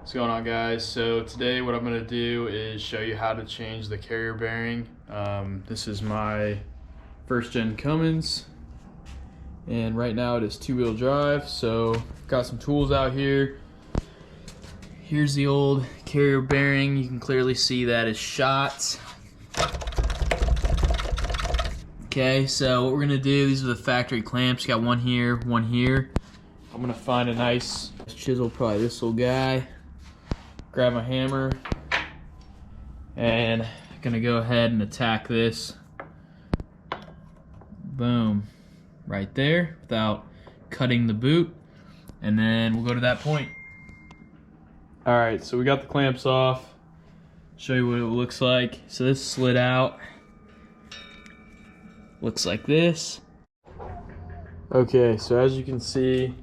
What's going on, guys? So today what I'm going to do is show you how to change the carrier bearing. This is my first Gen Cummins, and right now it is two-wheel drive, so got some tools out here. Here's the old carrier bearing. You can clearly see that it's shot. Okay, so what we're going to do, these are the factory clamps. Got one here, one here. I'm going to find a nice chisel, probably this little guy. Grab my hammer and I'm gonna go ahead and attack this. Boom, right there without cutting the boot, and then we'll go to that point. All right, so we got the clamps off. Show you what it looks like. So this slid out, looks like this. Okay, so as you can see,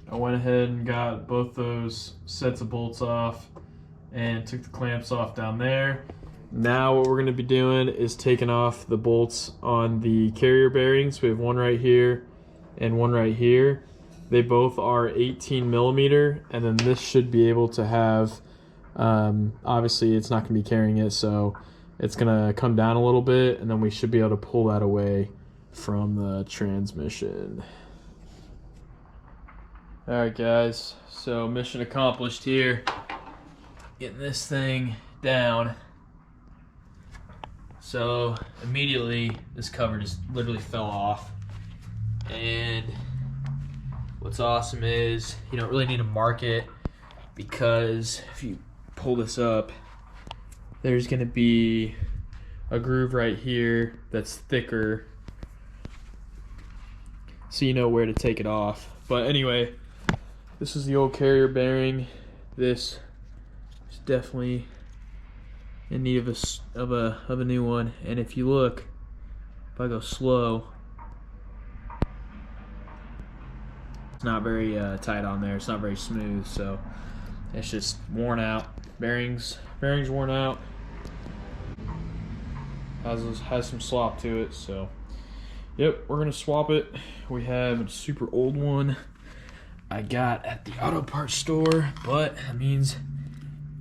I went ahead and got both those sets of bolts off and took the clamps off down there. Now what we're going to be doing is taking off the bolts on the carrier bearings. We have one right here and one right here. They both are 18 millimeter, and then this should be able to have, obviously it's not going to be carrying it, so it's going to come down a little bit, and then we should be able to pull that away from the transmission. Alright guys, so mission accomplished here. Getting this thing down. So immediately this cover just literally fell off. And what's awesome is you don't really need to mark it, because if you pull this up, there's gonna be a groove right here that's thicker, so you know where to take it off. But anyway, this is the old carrier bearing. This is definitely in need of a new one. And if you look, if I go slow, it's not very tight on there. It's not very smooth, so it's just worn out. Bearings worn out. Has some slop to it, so yep, we're gonna swap it. We have a super old one I got at the auto parts store, but that means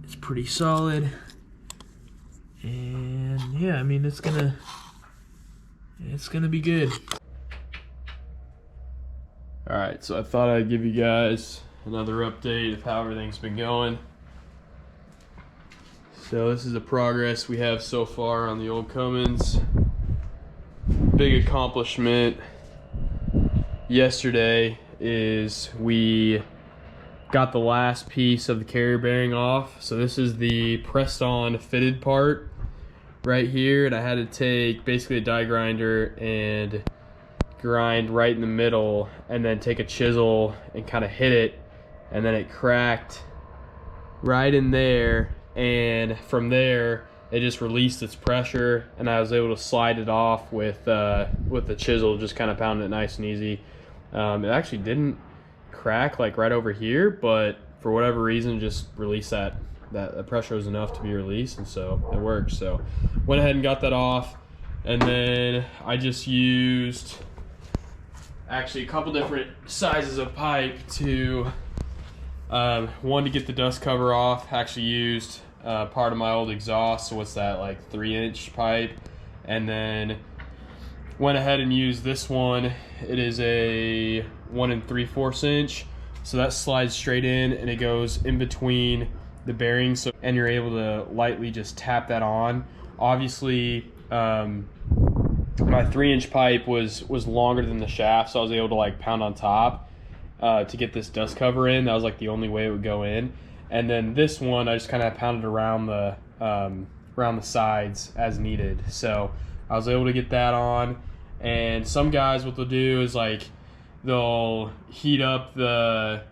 it's pretty solid. And yeah, I mean it's gonna be good. All right, so I thought I'd give you guys another update of how everything's been going. So this is the progress we have so far on the old Cummins. Big accomplishment yesterday is we got the last piece of the carrier bearing off. So this is the pressed on fitted part right here, and I had to take basically a die grinder and grind right in the middle, and then take a chisel and kind of hit it, and then it cracked right in there, and from there it just released its pressure, and I was able to slide it off with the chisel, just kind of pounding it nice and easy. It actually didn't crack like right over here, but for whatever reason just released that pressure was enough to be released, and so it worked. So went ahead and got that off, and then I just used actually a couple different sizes of pipe to one to get the dust cover off. Actually used part of my old exhaust, so what's that, like 3-inch pipe, and then went ahead and used this one. It is a 1 3/4 inch, so that slides straight in and it goes in between the bearings, so, and you're able to lightly just tap that on. Obviously my 3-inch pipe was longer than the shaft, so I was able to like pound on top to get this dust cover in. That was like the only way it would go in. And then this one I just kind of pounded around the sides as needed, so I was able to get that on. And some guys, what they'll do is like they'll heat up the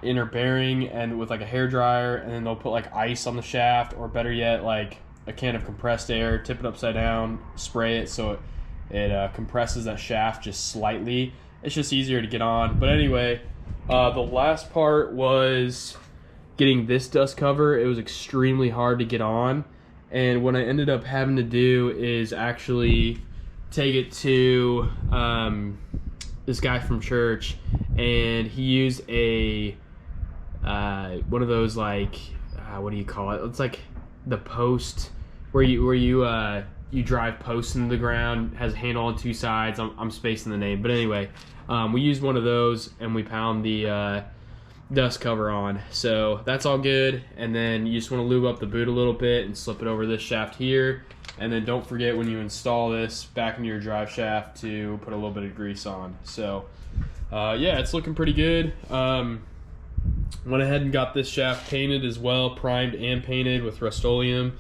inner bearing and with like a hair dryer, and then they'll put like ice on the shaft, or better yet, like a can of compressed air, tip it upside down, spray it so it compresses that shaft just slightly. It's just easier to get on. But anyway, the last part was getting this dust cover. It was extremely hard to get on, and what I ended up having to do is actually take it to this guy from church, and he used a one of those like what do you call it? It's like the post where you drive posts into the ground. Has a handle on two sides. I'm spacing the name, but anyway, we used one of those and we pound the dust cover on. So that's all good. And then you just want to lube up the boot a little bit and slip it over this shaft here. And then don't forget when you install this back into your drive shaft to put a little bit of grease on. So yeah, it's looking pretty good. Went ahead and got this shaft painted as well, primed and painted with Rust-Oleum,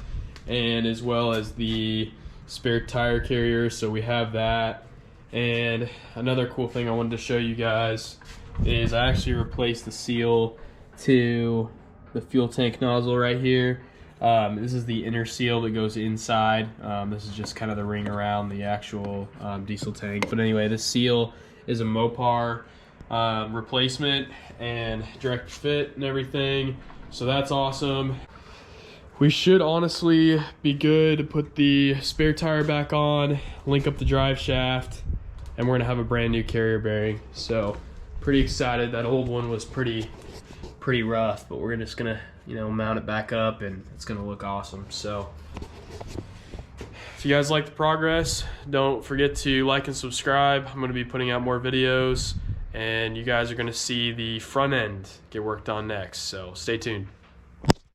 and as well as the spare tire carrier. So we have that. And another cool thing I wanted to show you guys is I actually replaced the seal to the fuel tank nozzle right here. This is the inner seal that goes inside. This is just kind of the ring around the actual diesel tank. But anyway, this seal is a Mopar replacement and direct fit and everything. So that's awesome. We should honestly be good to put the spare tire back on, link up the drive shaft, and we're gonna have a brand new carrier bearing. So pretty excited. That old one was pretty rough, but we're just gonna, you know, mount it back up and it's gonna look awesome. So if you guys like the progress, don't forget to like and subscribe. I'm gonna be putting out more videos and you guys are gonna see the front end get worked on next. So stay tuned.